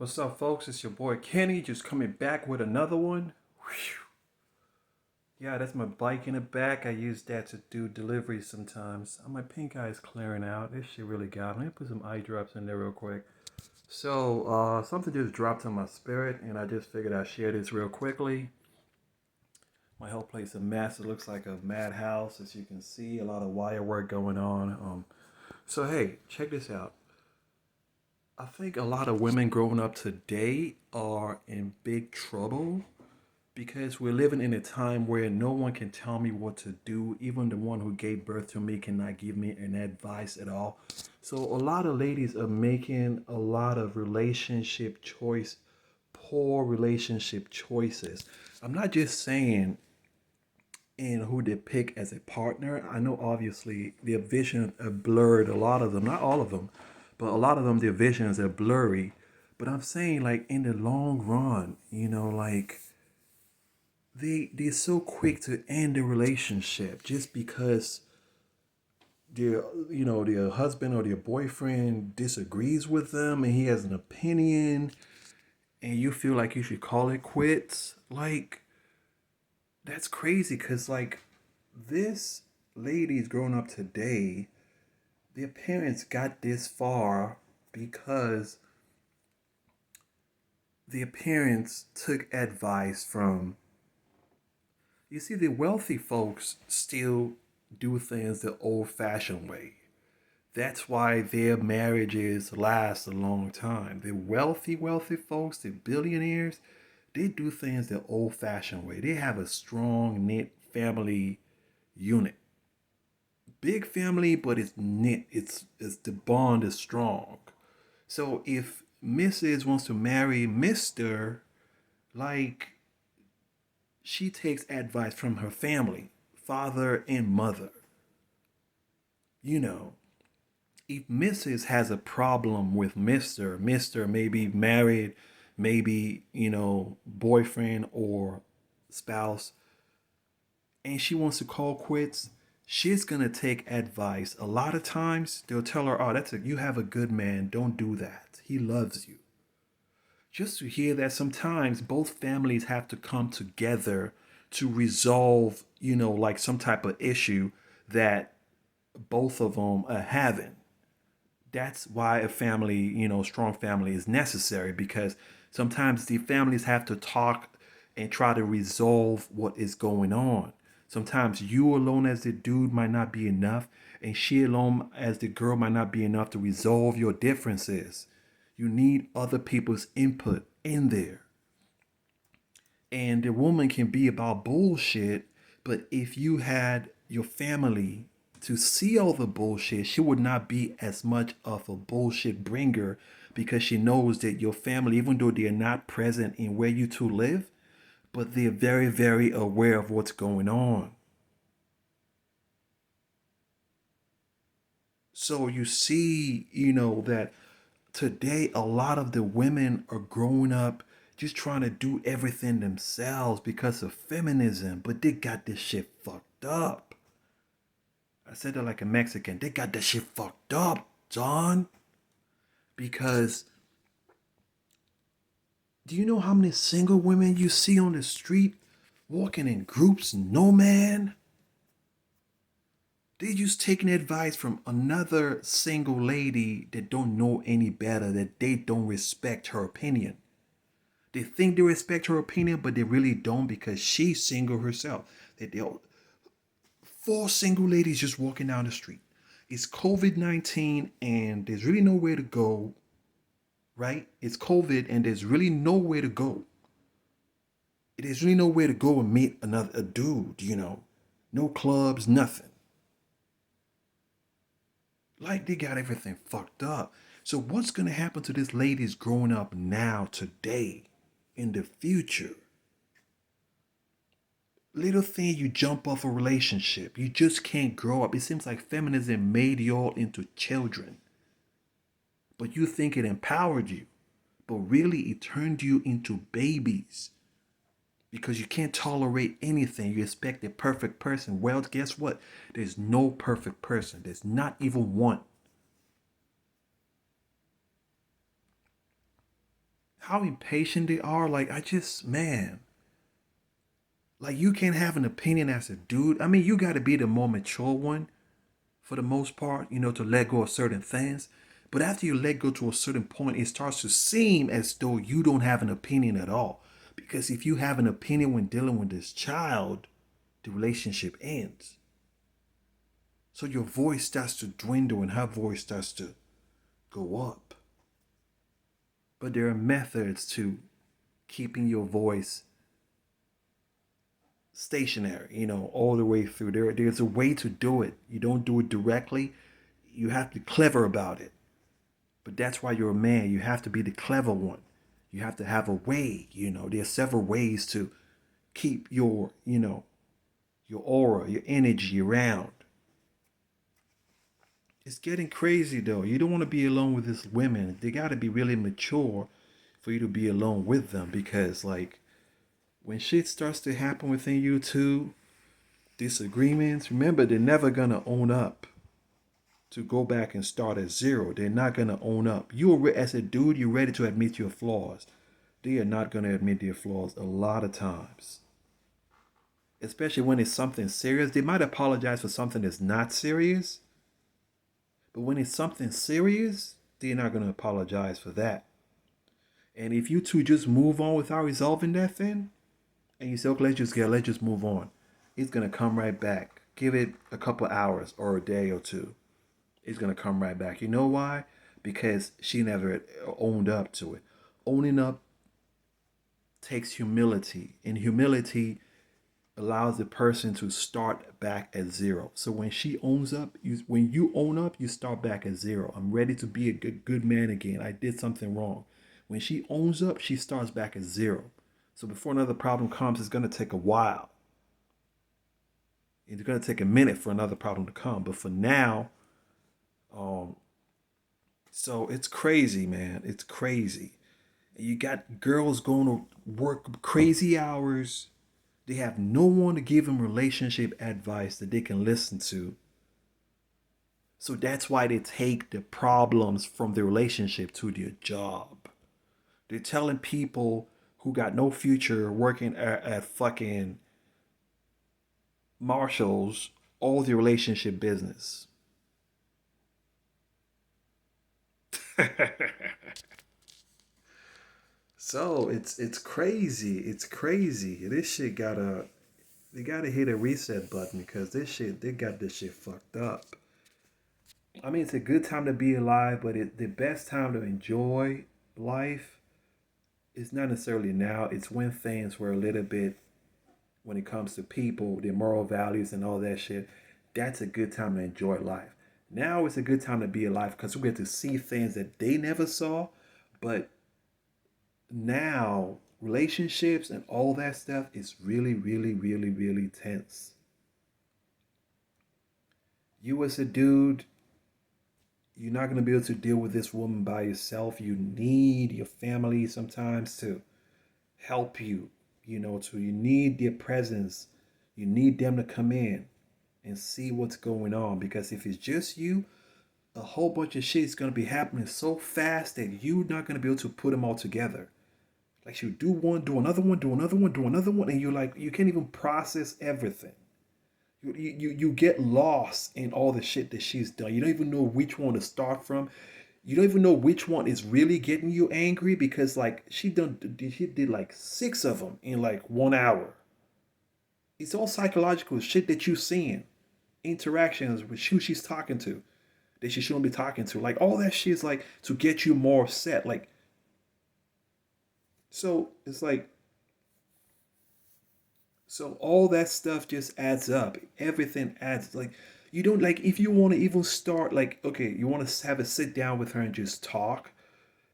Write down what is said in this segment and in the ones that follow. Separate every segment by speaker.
Speaker 1: What's up, folks? It's your boy Kenny, just coming back with another one. Whew. Yeah, that's my bike in the back. I use that to do deliveries sometimes. My pink eye is clearing out. This shit really got me. Let me put some eye drops in there real quick. Something just dropped on my spirit, and I just figured I'd share this real quickly. My whole place a mess. It looks like a madhouse, as you can see. A lot of wire work going on. Hey, check this out. I think a lot of women growing up today are in big trouble because we're living in a time where no one can tell me what to do. Even the one who gave birth to me cannot give me an advice at all. So a lot of ladies are making a lot of poor relationship choices. I'm not just saying in who they pick as a partner. I know obviously their vision are blurred. A lot of them, not all of them, but a lot of them, their visions are blurry. But I'm saying like in the long run, like they're so quick to end the relationship just because their husband or their boyfriend disagrees with them and he has an opinion and you feel like you should call it quits. Like that's crazy because like this ladies growing up today, their parents got this far because their parents took advice from. You see, the wealthy folks still do things the old fashioned way. That's why their marriages last a long time. The wealthy folks, the billionaires, they do things the old fashioned way. They have a strong knit family unit. Big family, but it's knit. It's the bond is strong. So if Mrs. wants to marry Mr., like she takes advice from her family, father and mother. You know, if Mrs. has a problem with Mr. Maybe married, maybe, boyfriend or spouse, and she wants to call quits, she's gonna take advice. A lot of times they'll tell her, "Oh, you have a good man. Don't do that. He loves you." Just to hear that sometimes both families have to come together to resolve, like some type of issue that both of them are having. That's why a family, strong family is necessary because sometimes the families have to talk and try to resolve what is going on. Sometimes you alone as the dude might not be enough, and she alone as the girl might not be enough to resolve your differences. You need other people's input in there. And the woman can be about bullshit, but if you had your family to see all the bullshit, she would not be as much of a bullshit bringer because she knows that your family, even though they're not present in where you two live, but they're very, very aware of what's going on. So you see, that today a lot of the women are growing up just trying to do everything themselves because of feminism, but they got this shit fucked up. I said it like a Mexican. They got that shit fucked up, John. Because do you know how many single women you see on the street walking in groups? No, man. They just taking advice from another single lady that don't know any better, that they don't respect her opinion. They think they respect her opinion, but they really don't because she's single herself. That they all, four single ladies just walking down the street. It's COVID-19 and there's really nowhere to go, right? It's COVID and there's really nowhere to go. There's really nowhere to go and meet a dude, No clubs, nothing. Like they got everything fucked up. So what's gonna happen to this ladies growing up now, today, in the future? Little thing you jump off a relationship. You just can't grow up. It seems like feminism made y'all into children. But you think it empowered you. But really it turned you into babies. Because you can't tolerate anything. You expect a perfect person. Well, guess what? There's no perfect person. There's not even one. how impatient they are. Like, I just, man, like, you can't have an opinion as a dude. I mean, you got to be the more mature one for the most part, to let go of certain things. But after you let go to a certain point, it starts to seem as though you don't have an opinion at all. Because if you have an opinion when dealing with this child, the relationship ends. So your voice starts to dwindle and her voice starts to go up. But there are methods to keeping your voice stationary, all the way through. There's a way to do it. You don't do it directly. You have to be clever about it. But that's why you're a man. You have to be the clever one. You have to have a way, There's several ways to keep your aura, your energy around. It's getting crazy though. You don't want to be alone with these women. They got to be really mature for you to be alone with them, because like when shit starts to happen within you two, disagreements, remember they're never gonna own up to go back and start at zero. They're not gonna own up. As a dude, you're ready to admit your flaws. They are not gonna admit their flaws a lot of times. Especially when it's something serious. They might apologize for something that's not serious. But when it's something serious, they're not gonna apologize for that. And if you two just move on without resolving that thing, and you say, okay, let's just move on, it's gonna come right back. Give it a couple hours or a day or two. It's gonna come right back. You know why? Because she never owned up to it. Owning up takes humility, and humility allows the person to start back at zero. So when she owns up, when you own up, you start back at zero. I'm ready to be a good man again. I did something wrong. When she owns up, she starts back at zero. So before another problem comes, it's going to take a while. It's going to take a minute for another problem to come. But for now, so it's crazy, man. It's crazy. You got girls going to work crazy hours. They have no one to give them relationship advice that they can listen to. So that's why they take the problems from the relationship to their job. They're telling people who got no future working at fucking Marshalls all the relationship business. So it's crazy. It's crazy. This shit they gotta hit a reset button, because they got this shit fucked up. I mean, it's a good time to be alive, but the best time to enjoy life is not necessarily now. It's when things were a little bit, when it comes to people, their moral values and all that shit. That's a good time to enjoy life. Now it's a good time to be alive because we get to see things that they never saw. But now relationships and all that stuff is really, really, really, really tense. You as a dude, you're not going to be able to deal with this woman by yourself. You need your family sometimes to help you, you need their presence. You need them to come in and see what's going on, because if it's just you, a whole bunch of shit is going to be happening so fast that you're not going to be able to put them all together. Like, you do one, do another one, do another one, do another one, and you're like, you can't even process everything. You get lost in all the shit that she's done. You don't even know which one to start from. You don't even know which one is really getting you angry, because like she did like 6 of them in like 1 hour. It's all psychological shit that you're seeing. Interactions with who she's talking to that she shouldn't be talking to. Like, all that shit is like to get you more upset. Like, so it's like, so all that stuff just adds up. Everything adds. Like, you don't, like, if you want to even start, like, okay, you want to have a sit down with her and just talk,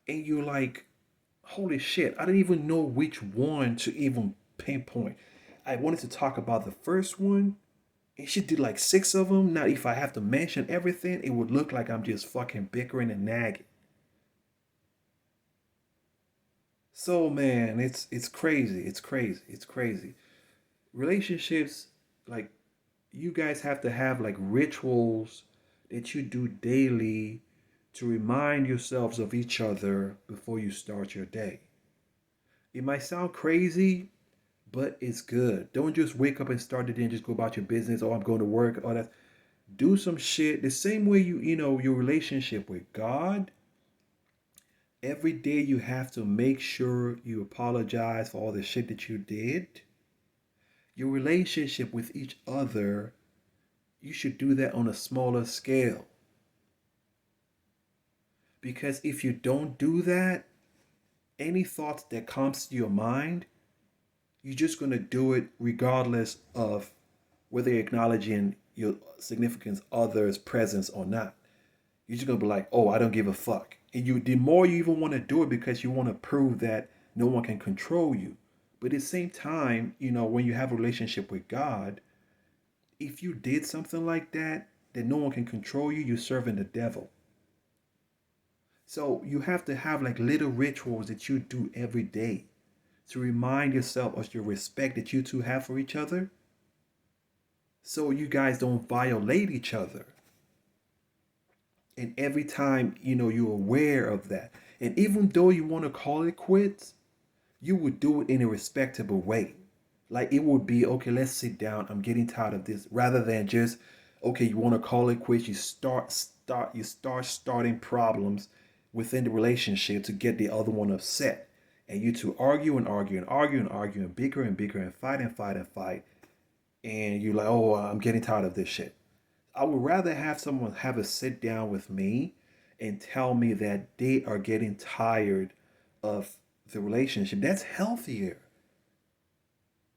Speaker 1: and you're like, holy shit, I didn't even know which one to even pinpoint. I wanted to talk about the first one, and she did like 6 of them. Now, if I have to mention everything, it would look like I'm just fucking bickering and nagging. So man, it's crazy. It's crazy. It's crazy. Relationships, like, you guys have to have like rituals that you do daily to remind yourselves of each other before you start your day. It might sound crazy, but it's good. Don't just wake up and start it and just go about your business. Oh, I'm going to work. Oh, that. Do some shit the same way your relationship with God. Every day you have to make sure you apologize for all the shit that you did. Your relationship with each other, you should do that on a smaller scale. Because if you don't do that, any thoughts that comes to your mind, you're just going to do it regardless of whether you're acknowledging your significant other's presence or not. You're just gonna be like, oh, I don't give a fuck. And the more you even want to do it because you want to prove that no one can control you. But at the same time, when you have a relationship with God, if you did something like that no one can control you, you're serving the devil. So you have to have like little rituals that you do every day to remind yourself of your respect that you two have for each other. So you guys don't violate each other. And every time, you're aware of that. And even though you want to call it quits, you would do it in a respectable way. Like it would be, okay, let's sit down. I'm getting tired of this. Rather than just, okay, you want to call it quits, you start starting problems within the relationship to get the other one upset. And you two argue and argue and argue and argue and bigger and bigger and fight and fight and fight. And you're like, oh, I'm getting tired of this shit. I would rather have someone have a sit down with me and tell me that they are getting tired of the relationship. That's healthier.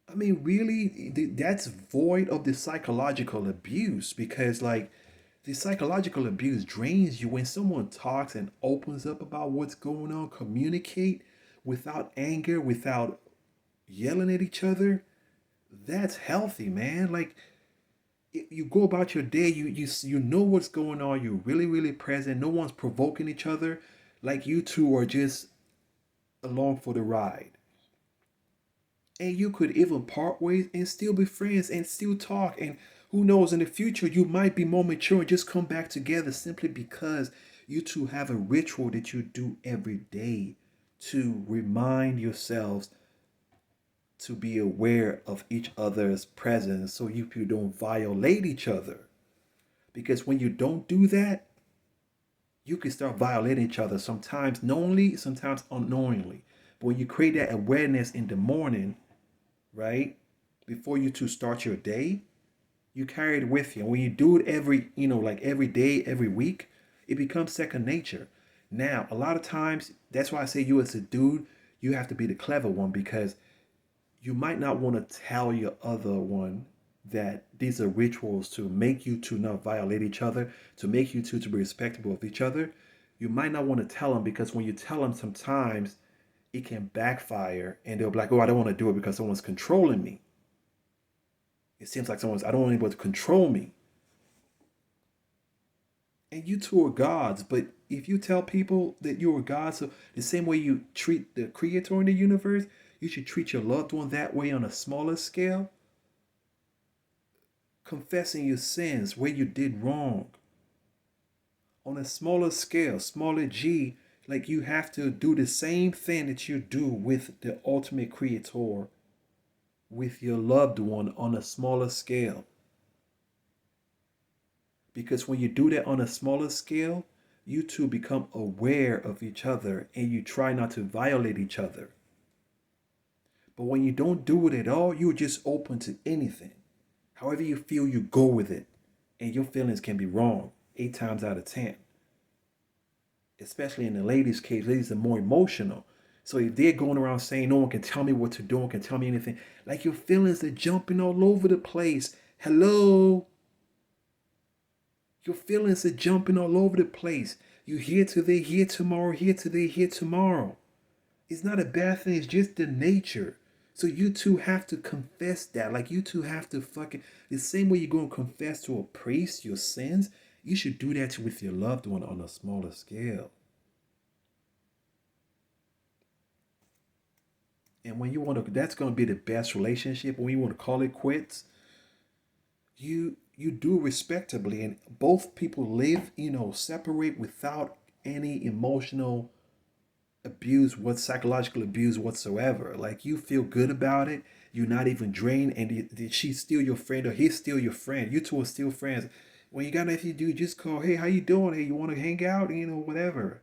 Speaker 1: I mean, really, that's void of the psychological abuse because, like, the psychological abuse drains you when someone talks and opens up about what's going on, communicate without anger, without yelling at each other. That's healthy, man. Like, you go about your day, you know what's going on, you're really present, no one's provoking each other, like you two are just along for the ride. And you could even part ways and still be friends and still talk, and who knows, in the future you might be more mature and just come back together simply because you two have a ritual that you do every day to remind yourselves to be aware of each other's presence so you don't violate each other. Because when you don't do that, you can start violating each other, sometimes knowingly, sometimes unknowingly. But when you create that awareness in the morning, right, before you two start your day, you carry it with you. And when you do it like every day, every week, it becomes second nature. Now, a lot of times, that's why I say you as a dude, you have to be the clever one because you might not want to tell your other one that these are rituals to make you to not violate each other, to make you two to be respectable of each other. You might not want to tell them because when you tell them, sometimes it can backfire and they'll be like, oh, I don't want to do it because someone's controlling me. It seems like I don't want anybody to control me. And you two are gods, but if you tell people that you are God, so the same way you treat the creator in the universe, you should treat your loved one that way on a smaller scale, confessing your sins where you did wrong. On a smaller scale, smaller G, like you have to do the same thing that you do with the ultimate creator, with your loved one on a smaller scale. Because when you do that on a smaller scale, you two become aware of each other and you try not to violate each other. But when you don't do it at all, you're just open to anything. However you feel, you go with it. And your feelings can be wrong 8 times out of 10. Especially in the ladies' case, ladies are more emotional. So if they're going around saying no one can tell me what to do, no one can tell me anything, like your feelings are jumping all over the place. Hello? Your feelings are jumping all over the place. You here today, here tomorrow, here today, here tomorrow. It's not a bad thing, it's just the nature. So you two have to confess that. Like you two have to the same way you're going to confess to a priest your sins, you should do that with your loved one on a smaller scale. And when you want to, that's going to be the best relationship. When you want to call it quits, you do respectably, and both people live, separate without any emotional abuse, what psychological abuse whatsoever. Like you feel good about it. You're not even drained, and did she steal your friend or he steal your friend? You two are still friends. When you got nothing to do, just call. Hey, how you doing? Hey, you want to hang out? You know, whatever.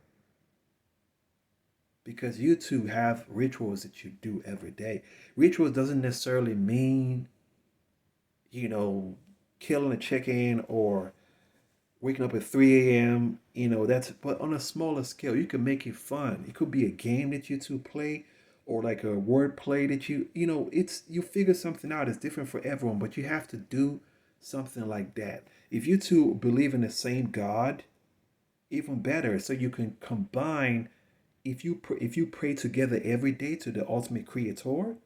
Speaker 1: Because you two have rituals that you do every day. Rituals doesn't necessarily mean, you know, killing a chicken or waking up at 3 a.m. You know, that's, but on a smaller scale, you can make it fun. It could be a game that you two play or like a word play that you know, it's, you figure something out. It's different for everyone, but you have to do something like that. If you two believe in the same God, even better. So you can combine, if you pray together every day to the ultimate creator,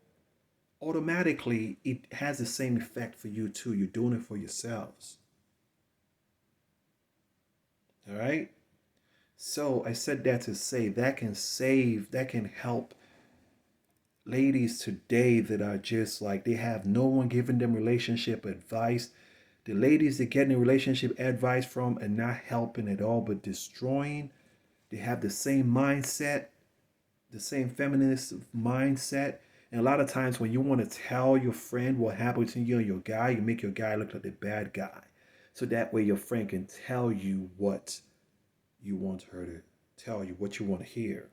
Speaker 1: automatically it has the same effect for you too. You're doing it for yourselves. All right. So I said that to say that can save, that can help ladies today that are just like they have no one giving them relationship advice. The ladies that getting relationship advice from are not helping at all, but destroying. They have the same mindset, the same feminist mindset. And a lot of times when you want to tell your friend what happened to you and your guy, you make your guy look like the bad guy. So that way your friend can tell you what you want her to tell you, what you want to hear.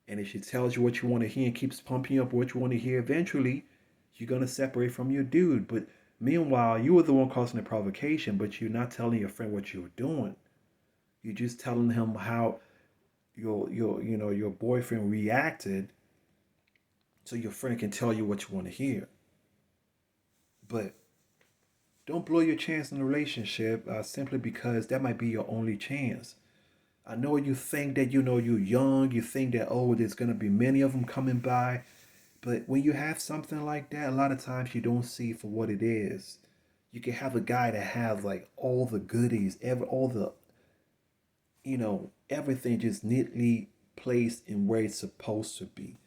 Speaker 1: And if she tells you what you want to hear and keeps pumping you up what you want to hear, eventually you're going to separate from your dude. But meanwhile, you were the one causing the provocation, but you're not telling your friend what you're doing. You're just telling him how your boyfriend reacted so your friend can tell you what you want to hear. But don't blow your chance in a relationship simply because that might be your only chance. I know you think that, you know, you're young, you think that, oh, there's going to be many of them coming by. But when you have something like that, a lot of times you don't see for what it is. You can have a guy that has like all the goodies, all the, you know, everything just neatly placed in where it's supposed to be.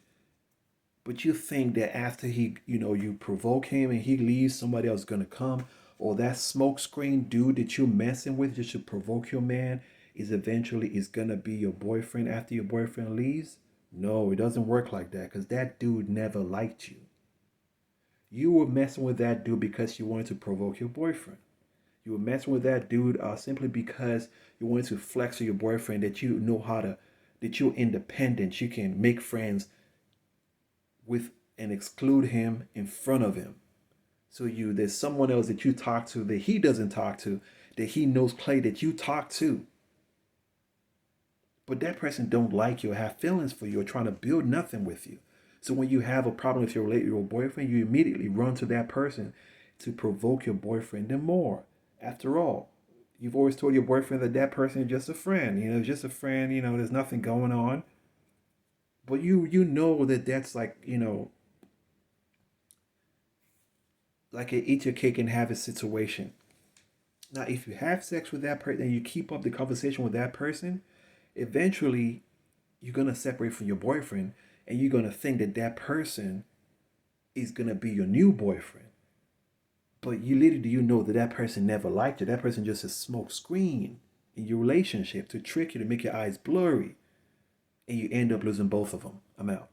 Speaker 1: But you think that after he, you know, you provoke him and he leaves, somebody else is gonna come, or that smokescreen dude that you're messing with just to provoke your man is gonna be your boyfriend after your boyfriend leaves. No, it doesn't work like that because that dude never liked you. You were messing with that dude because you wanted to provoke your boyfriend. You were messing with that dude simply because you wanted to flex with your boyfriend that you know how to, that you're independent. You can make friends with and exclude him in front of him. So there's someone else that you talk to that he doesn't talk to, that he knows Clay that you talk to. But that person don't like you or have feelings for you or trying to build nothing with you. So when you have a problem with your boyfriend, you immediately run to that person to provoke your boyfriend and more. After all, you've always told your boyfriend that that person is just a friend. You know, just a friend. You know, there's nothing going on. But you know that that's like, you know, like a eat your cake and have it situation. Now, if you have sex with that person and you keep up the conversation with that person, eventually you're gonna separate from your boyfriend and you're gonna think that that person is gonna be your new boyfriend. But you little do you know that that person never liked you. That person just a smoke screen in your relationship to trick you, to make your eyes blurry, and you end up losing both of them. I'm out.